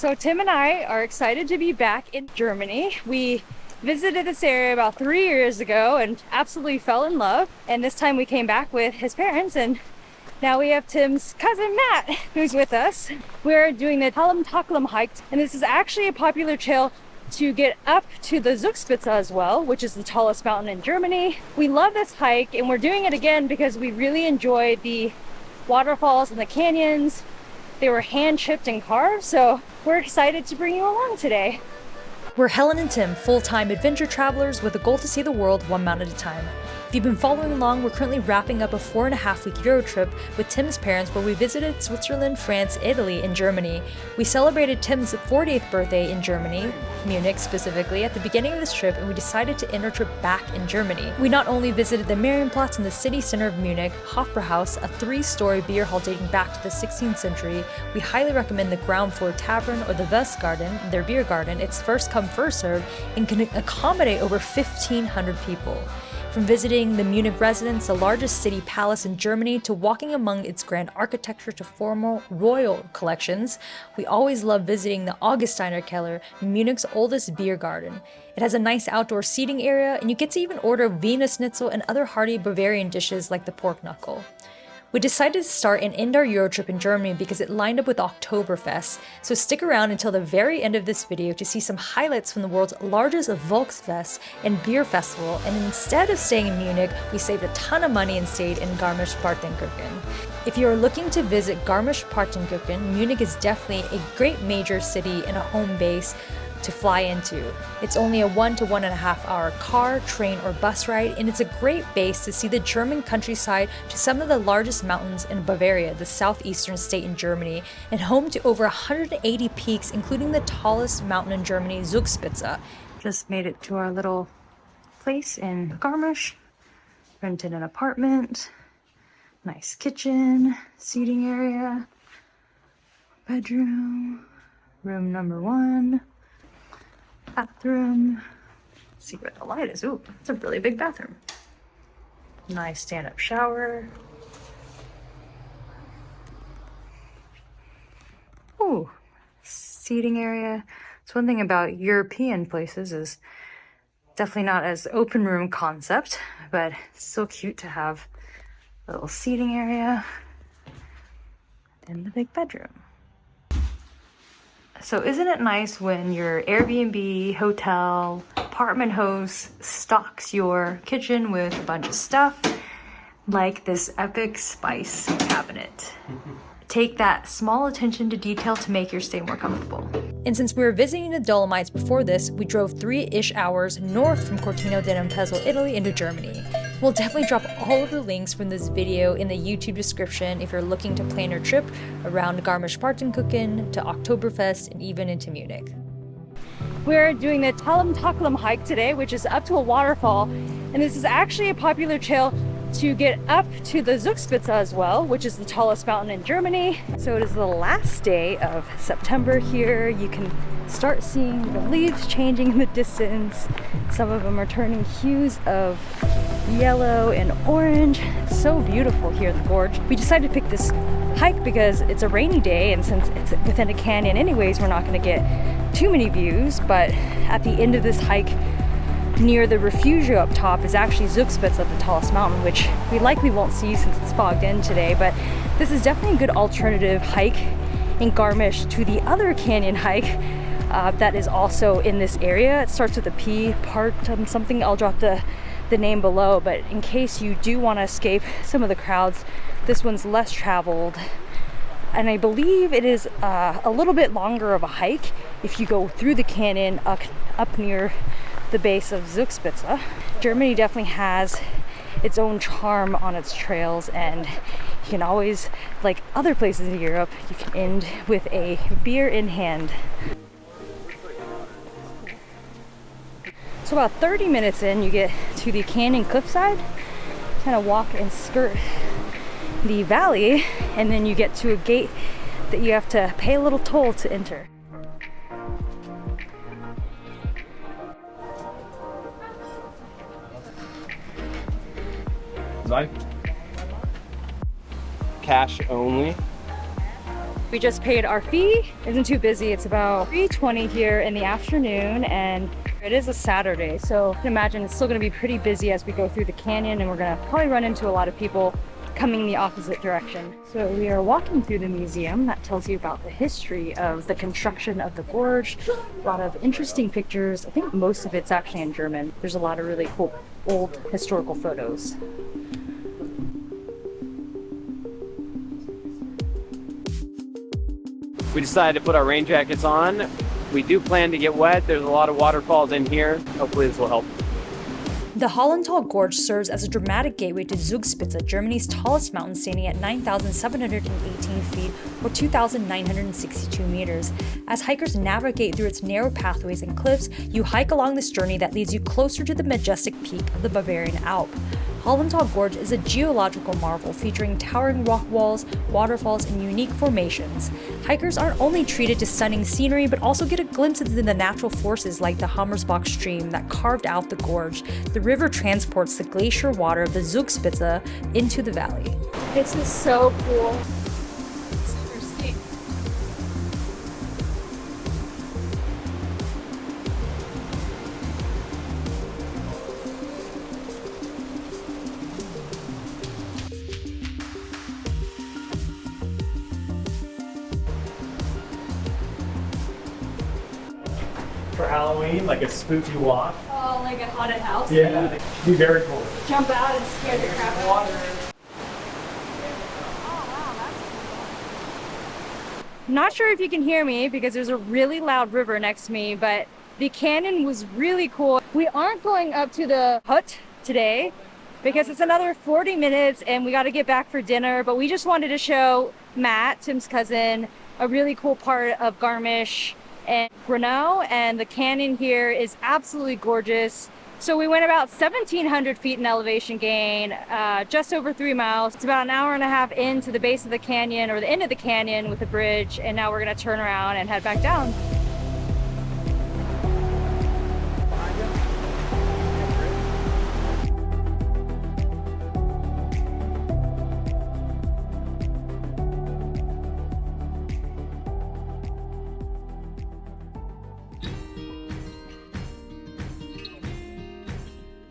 So Tim and I are excited to be back in Germany. We visited this area about 3 years ago and absolutely fell in love. And this time we came back with his parents, and now we have Tim's cousin Matt, who's with us. We're doing the Höllental hike, and this is actually a popular trail to get up to the Zugspitze as well, which is the tallest mountain in Germany. We love this hike, and we're doing it again because we really enjoyed the waterfalls and the canyons. They were hand chipped and carved, so we're excited to bring you along today. We're Helen and Tim, full-time adventure travelers with a goal to see the world one mountain at a time. If you've been following along, we're currently wrapping up a 4.5-week Euro trip with Tim's parents where we visited Switzerland, France, Italy, and Germany. We celebrated Tim's 40th birthday in Germany, Munich specifically, at the beginning of this trip, and we decided to end our trip back in Germany. We not only visited the Marienplatz in the city center of Munich, Hofbrauhaus, a 3-story beer hall dating back to the 16th century. We highly recommend the ground floor tavern or the Westgarten, their beer garden. It's first come, first served, and can accommodate over 1,500 people. From visiting the Munich residence, the largest city palace in Germany, to walking among its grand architecture to formal royal collections, we always love visiting the Augustiner Keller, Munich's oldest beer garden. It has a nice outdoor seating area, and you get to even order Wiener Schnitzel and other hearty Bavarian dishes like the pork knuckle. We decided to start and end our Euro trip in Germany because it lined up with Oktoberfest, so stick around until the very end of this video to see some highlights from the world's largest Volksfest and beer festival, and instead of staying in Munich, we saved a ton of money and stayed in Garmisch-Partenkirchen. If you are looking to visit Garmisch-Partenkirchen, Munich is definitely a great major city and a home base to fly into. It's only a 1 to 1.5 hour car, train, or bus ride, and it's a great base to see the German countryside to some of the largest mountains in Bavaria, the southeastern state in Germany, and home to over 180 peaks, including the tallest mountain in Germany, Zugspitze. Just made it to our little place in Garmisch. Rented an apartment, nice kitchen, seating area, bedroom, room number 1. Bathroom. Let's see where the light is. Ooh, it's a really big bathroom. Nice stand-up shower. Ooh, seating area. It's one thing about European places is definitely not as open room concept, but it's still cute to have a little seating area and the big bedroom. So isn't it nice when your Airbnb, hotel, apartment host stocks your kitchen with a bunch of stuff like this epic spice cabinet? Take that small attention to detail to make your stay more comfortable. And since we were visiting the Dolomites before this, we drove 3-ish hours north from Cortina d'Ampezzo, Italy into Germany. We'll definitely drop all of the links from this video in the YouTube description if you're looking to plan your trip around Garmisch-Partenkirchen to Oktoberfest and even into Munich. We're doing the Höllental hike today, which is up to a waterfall, and this is actually a popular trail to get up to the Zugspitze as well, which is the tallest mountain in Germany. So it is the last day of September here. You can start seeing the leaves changing in the distance. Some of them are turning hues of yellow and orange. It's so beautiful here in the gorge. We decided to pick this hike because it's a rainy day, and since it's within a canyon anyways, we're not going to get too many views. But at the end of this hike, near the refugio up top, is actually Zugspitze, the tallest mountain, which we likely won't see since it's fogged in today. But this is definitely a good alternative hike in Garmisch to the other canyon hike that is also in this area. It starts with a P, part something. I'll drop the name below, but in case you do want to escape some of the crowds, this one's less traveled, and I believe it is a little bit longer of a hike if you go through the canyon up near the base of Zugspitze. Germany definitely has its own charm on its trails, and you can always, like other places in Europe, you can end with a beer in hand. So about 30 minutes in, you get to the canyon cliffside, kind of walk and skirt the valley, and then you get to a gate that you have to pay a little toll to enter. Cash only. We just paid our fee. Isn't too busy. It's about 3:20 here in the afternoon, and it is a Saturday, so I can imagine it's still going to be pretty busy as we go through the canyon, and we're going to probably run into a lot of people coming the opposite direction. So we are walking through the museum that tells you about the history of the construction of the gorge. A lot of interesting pictures. I think most of it's actually in German. There's a lot of really cool old historical photos. We decided to put our rain jackets on. We do plan to get wet. There's a lot of waterfalls in here. Hopefully this will help. The Hollental Gorge serves as a dramatic gateway to Zugspitze, Germany's tallest mountain, standing at 9,718 feet or 2,962 meters. As hikers navigate through its narrow pathways and cliffs, you hike along this journey that leads you closer to the majestic peak of the Bavarian Alps. Hollental Gorge is a geological marvel featuring towering rock walls, waterfalls, and unique formations. Hikers aren't only treated to stunning scenery, but also get a glimpse into the natural forces like the Hammersbach stream that carved out the gorge. The river transports the glacier water of the Zugspitze into the valley. This is so cool. Super steep. For Halloween, like a spooky walk. Oh, like a haunted house? Yeah, it'd be very cool. Jump out and scare the crap out of you. I'm not sure if you can hear me because there's a really loud river next to me, but the canyon was really cool. We aren't going up to the hut today because it's another 40 minutes and we got to get back for dinner, but we just wanted to show Matt, Tim's cousin, a really cool part of Garmisch and Renault, and the canyon here is absolutely gorgeous. So we went about 1,700 feet in elevation gain, just over 3 miles. It's about an hour and a half into the base of the canyon, or the end of the canyon with the bridge, and now we're gonna turn around and head back down.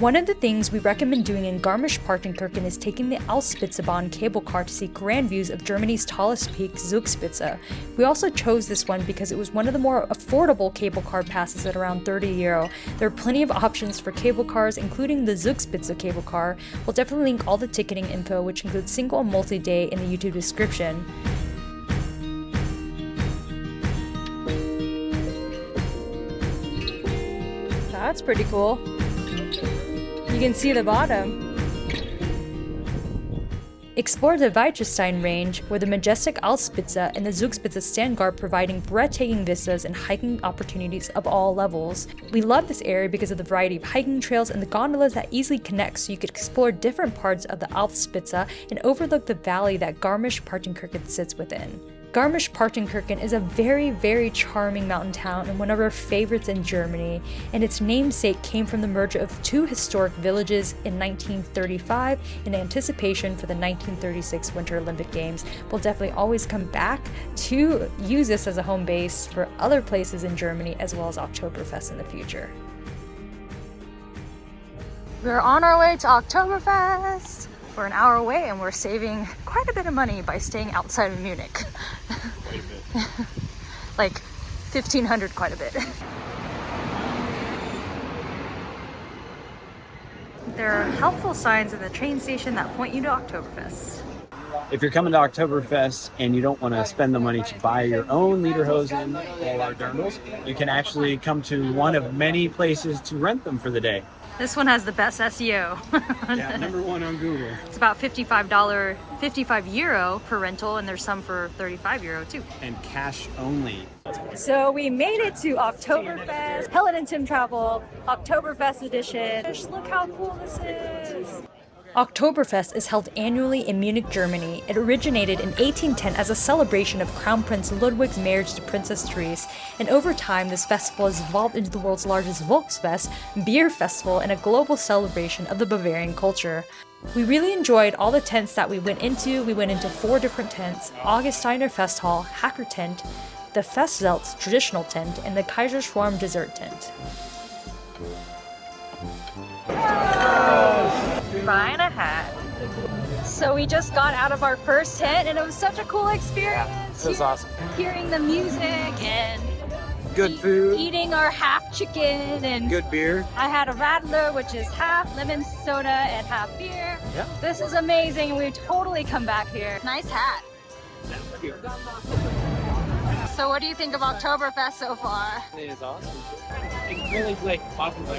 One of the things we recommend doing in Garmisch-Partenkirchen is taking the Alpspitzbahn cable car to see grand views of Germany's tallest peak, Zugspitze. We also chose this one because it was one of the more affordable cable car passes at around €30. There are plenty of options for cable cars, including the Zugspitze cable car. We'll definitely link all the ticketing info, which includes single and multi-day, in the YouTube description. That's pretty cool. You can see the bottom. Explore the Weiterstein range, where the majestic Alpspitze and the Zugspitze stand guard, providing breathtaking vistas and hiking opportunities of all levels. We love this area because of the variety of hiking trails and the gondolas that easily connect, so you could explore different parts of the Alpspitze and overlook the valley that Garmisch-Partenkirchen sits within. Garmisch-Partenkirchen is a very, very charming mountain town and one of our favorites in Germany, and its namesake came from the merger of two historic villages in 1935 in anticipation for the 1936 Winter Olympic Games. We'll definitely always come back to use this as a home base for other places in Germany, as well as Oktoberfest in the future. We're on our way to Oktoberfest. We're an hour away and we're saving quite a bit of money by staying outside of Munich. Quite a bit. Like 1,500, quite a bit. There are helpful signs at the train station that point you to Oktoberfest. If you're coming to Oktoberfest and you don't want to spend the money to buy your own lederhosen or dirndls, you can actually come to one of many places to rent them for the day. This one has the best SEO. Yeah, #1 on Google. It's about €55 per rental, and there's some for €35 too. And cash only. So we made it to Oktoberfest, Helen and Tim Travel, Oktoberfest edition. Look how cool this is. Oktoberfest is held annually in Munich, Germany. It originated in 1810 as a celebration of Crown Prince Ludwig's marriage to Princess Therese, and over time this festival has evolved into the world's largest Volksfest, beer festival, and a global celebration of the Bavarian culture. We really enjoyed all the tents that we went into. We went into 4 different tents: Augustiner Fest Hall, Hacker Tent, the Festzelt's traditional tent, and the Kaiserschwarm dessert tent. Buying a hat. So we just got out of our first tent and it was such a cool experience. It was awesome. Hearing the music and Good food. eating our half chicken and Good beer. I had a Radler, which is half lemon soda and half beer. Yeah. This is amazing. We would totally come back here. Nice hat. So what do you think of Oktoberfest so far? It is awesome. It's really like popular.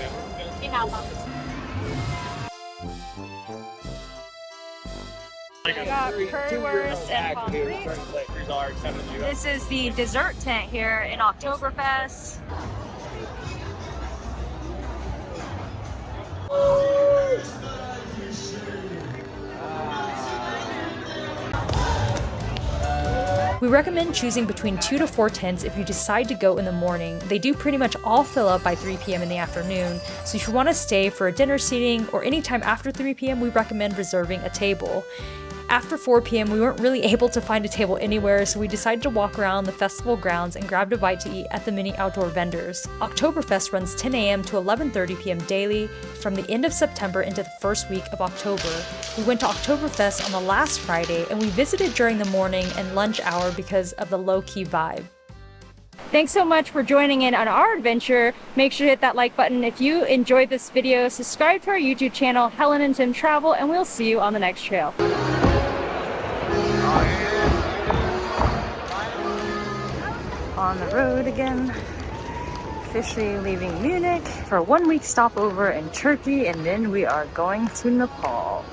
We got currywurst and pommes frites. This is the dessert tent here in Oktoberfest. We recommend choosing between 2 to 4 tents if you decide to go in the morning. They do pretty much all fill up by 3 p.m. in the afternoon, so if you want to stay for a dinner seating or anytime after 3 p.m., we recommend reserving a table. After 4 p.m., we weren't really able to find a table anywhere, so we decided to walk around the festival grounds and grabbed a bite to eat at the many outdoor vendors. Oktoberfest runs 10 a.m. to 11:30 p.m. daily from the end of September into the first week of October. We went to Oktoberfest on the last Friday, and we visited during the morning and lunch hour because of the low-key vibe. Thanks so much for joining in on our adventure. Make sure to hit that like button if you enjoyed this video. Subscribe to our YouTube channel, Helen and Tim Travel, and we'll see you on the next trail. On the road again, officially leaving Munich for a 1-week stopover in Turkey, and then we are going to Nepal.